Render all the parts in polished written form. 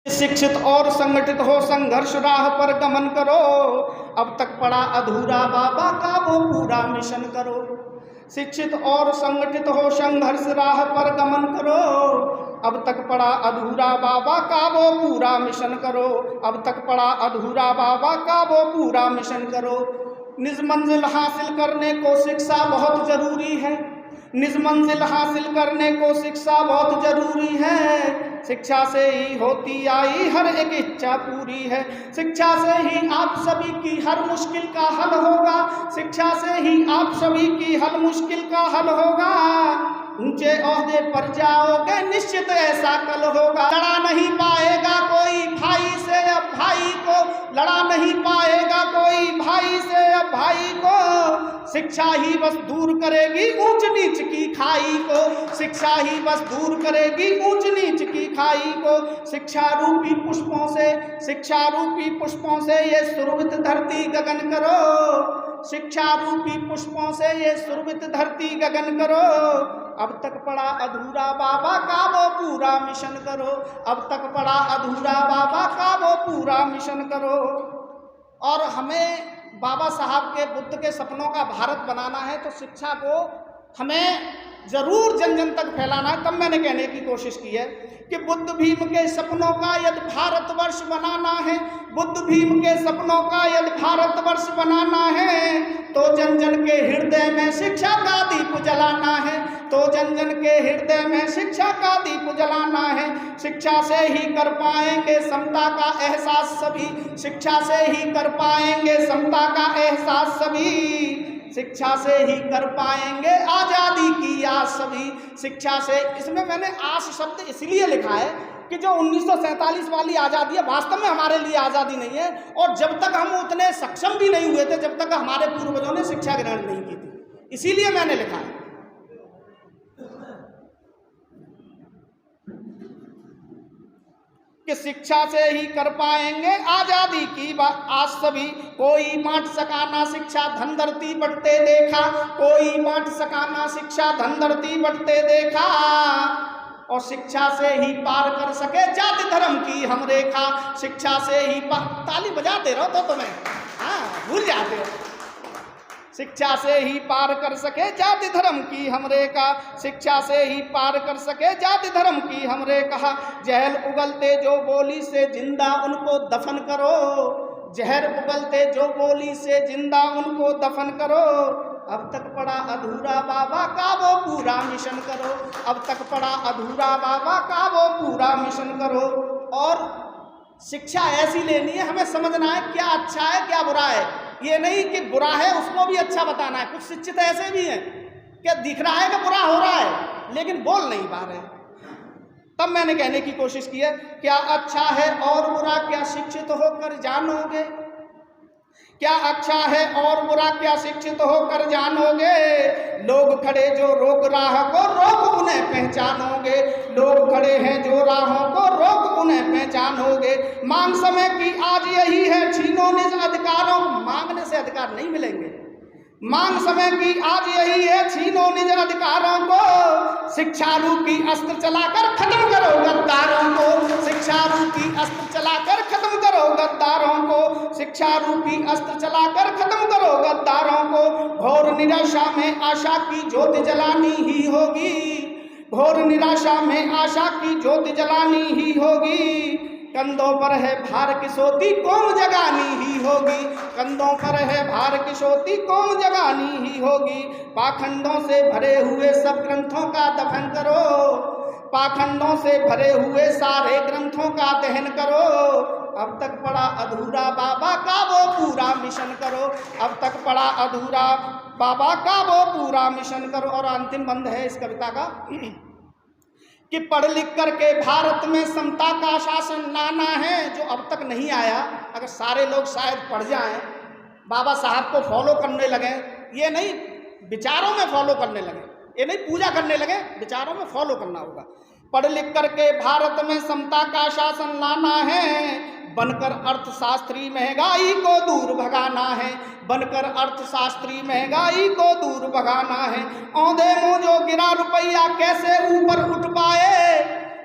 शिक्षित और संगठित हो संघर्ष राह पर गमन करो, अब तक पड़ा अधूरा बाबा का वो पूरा मिशन करो। शिक्षित और संगठित हो संघर्ष राह पर गमन करो, अब तक पड़ा अधूरा बाबा का वो पूरा मिशन करो। अब तक पड़ा अधूरा बाबा का वो पूरा मिशन करो। निज मंजिल हासिल करने को शिक्षा बहुत जरूरी है, निज मंजिल हासिल करने को शिक्षा बहुत जरूरी है। शिक्षा से ही होती आई हर एक इच्छा पूरी है, शिक्षा से ही आप सभी की हर मुश्किल का हल होगा, शिक्षा से ही आप सभी की हर मुश्किल का हल होगा। ऊंचे ओहदे पर जाओगे निश्चित ऐसा कल होगा। लड़ा नहीं पाएगा कोई भाई से अब भाई को, लड़ा नहीं पाएगा कोई भाई से अब भाई को। शिक्षा ही बस दूर करेगी ऊंच नीच की खाई को, शिक्षा ही बस दूर करेगी ऊंच नीच की खाई को। शिक्षा रूपी पुष्पों से, शिक्षा रूपी पुष्पों से ये सुरभित धरती गगन करो, शिक्षा रूपी पुष्पों से ये सुरभित धरती गगन करो। अब तक पड़ा अधूरा बाबा का वो पूरा मिशन करो, अब तक पड़ा अधूरा बाबा का वो पूरा मिशन करो। और हमें बाबा साहब के बुद्ध के सपनों का भारत बनाना है तो शिक्षा को हमें जरूर जन जन तक फैलाना है। तब मैंने कहने की कोशिश की है कि बुद्ध भीम के सपनों का यदि भारतवर्ष बनाना है, बुद्ध भीम के सपनों का यदि भारतवर्ष बनाना है तो जन जन के हृदय में शिक्षा का दीप जलाना है, तो जन जन के हृदय में शिक्षा का दीप जलाना है। शिक्षा से ही कर पाएंगे समता का एहसास सभी, शिक्षा से ही कर पाएंगे समता का एहसास सभी, शिक्षा से ही कर पाएंगे आज़ादी की आस सभी, शिक्षा से। इसमें मैंने आस शब्द इसलिए लिखा है कि जो 1947 वाली आज़ादी है वास्तव में हमारे लिए आज़ादी नहीं है, और जब तक हम उतने सक्षम भी नहीं हुए थे जब तक हमारे पूर्वजों ने शिक्षा ग्रहण नहीं की थी, इसीलिए मैंने लिखा है कि शिक्षा से ही कर पाएंगे आज़ादी की आस सभी। कोई बांट सका ना शिक्षा धन धरती बंटते देखा, कोई बांट सका ना शिक्षा धन धरती बंटते देखा, और शिक्षा से ही पार कर सके जाति धर्म की हम रेखा, शिक्षा से ही ताली बजाते रहो तो तुम्हें भूल जाते हो। शिक्षा से ही पार कर सके जाति धर्म की हम रेखा, शिक्षा से ही पार कर सके जाति धर्म की हम रेखा। जहल उगलते जो बोली से जिंदा उनको दफन करो, जहर उगलते जो बोली से जिंदा उनको दफन करो। अब तक पड़ा अधूरा बाबा का वो पूरा मिशन करो, अब तक पड़ा अधूरा बाबा का वो पूरा मिशन करो। और शिक्षा ऐसी लेनी है, हमें समझना है क्या अच्छा है क्या बुरा है, ये नहीं कि बुरा है उसको भी अच्छा बताना है। कुछ शिक्षित ऐसे भी हैं कि दिख रहा है कि बुरा हो रहा है लेकिन बोल नहीं पा रहे। तब मैंने कहने की कोशिश की है क्या अच्छा है और बुरा क्या शिक्षित होकर जानोगे, क्या अच्छा है और बुरा क्या शिक्षित होकर जानोगे। लोग खड़े जो रोक राह को रोक उन्हें पहचानोगे, लोग खड़े हैं जो राहों को रोक उन्हें पहचानोगे। मांग समय की आज यही है छीनो निज अधिकारों, मांगने से अधिकार नहीं मिलेंगे, मांग समय की आज यही है छीनो निज अधिकारों को। शिक्षा रूपी अस्त्र चलाकर खत्म करो गद्दारों को, शिक्षा रूपी अस्त्र चलाकर खत्म करो गद्दारों को, शिक्षा रूपी अस्त्र चलाकर खत्म करो गद्दारों को। घोर निराशा में आशा की ज्योति जलानी ही होगी, घोर निराशा में आशा की ज्योति जलानी ही होगी। कंधों पर है भार की सोती कौम जगानी ही होगी, कंधों पर है भार की सोती कौम जगानी ही होगी। पाखंडों से भरे हुए सब ग्रंथों का दफन करो, पाखंडों से भरे हुए सारे ग्रंथों का दहन करो। अब तक पड़ा अधूरा बाबा का वो पूरा मिशन करो, अब तक पड़ा अधूरा बाबा का वो पूरा मिशन करो। और अंतिम बंद है इस कविता का कि पढ़ लिख करके भारत में समता का शासन लाना है, जो अब तक नहीं आया। अगर सारे लोग शायद पढ़ जाएं, बाबा साहब को फॉलो करने लगे, ये नहीं विचारों में फॉलो करने लगे, ये नहीं पूजा करने लगे, विचारों में फॉलो करना होगा। पढ़ लिख करके भारत में समता का शासन लाना है, बनकर अर्थशास्त्री महंगाई को दूर भगाना है, बनकर अर्थशास्त्री महंगाई को दूर भगाना है। औंधे मुंह जो गिरा रुपया कैसे ऊपर उठ पाए,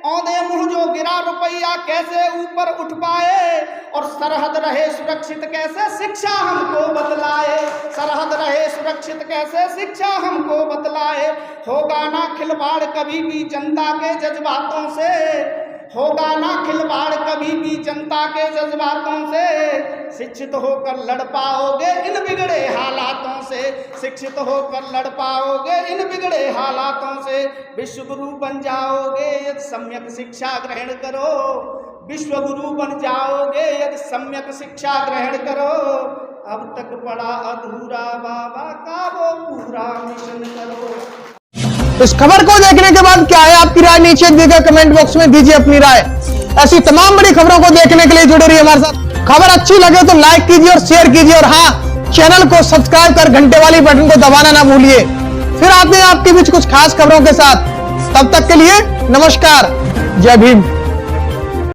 औंधे मुंह जो गिरा रुपया कैसे ऊपर उठ पाए, और सरहद रहे सुरक्षित कैसे शिक्षा हमको बतलाए, सरहद रहे सुरक्षित कैसे शिक्षा हमको बतलाए। होगा ना खिलवाड़ कभी भी जनता के जज्बातों से, होगा ना खिलवाड़ कभी भी जनता के जज्बातों से, शिक्षित होकर लड़ पाओगे इन बिगड़े हालातों से, शिक्षित होकर लड़ पाओगे इन बिगड़े हालातों से। विश्व गुरु बन जाओगे यदि सम्यक शिक्षा ग्रहण करो, विश्व गुरु बन जाओगे यदि सम्यक शिक्षा ग्रहण करो। अब तक पड़ा अधूरा बाबा का वो पूरा मिशन करो। इस खबर को देखने के बाद क्या है आपकी राय, नीचे दिए गए कमेंट बॉक्स में दीजिए अपनी राय। ऐसी तमाम बड़ी खबरों को देखने के लिए जुड़े रहिए हमारे साथ। खबर अच्छी लगे तो लाइक कीजिए और शेयर कीजिए, और हाँ, चैनल को सब्सक्राइब कर घंटे वाली बटन को दबाना ना भूलिए। फिर आते हैं आपके बीच कुछ खास खबरों के साथ। तब तक के लिए नमस्कार, जय भीम।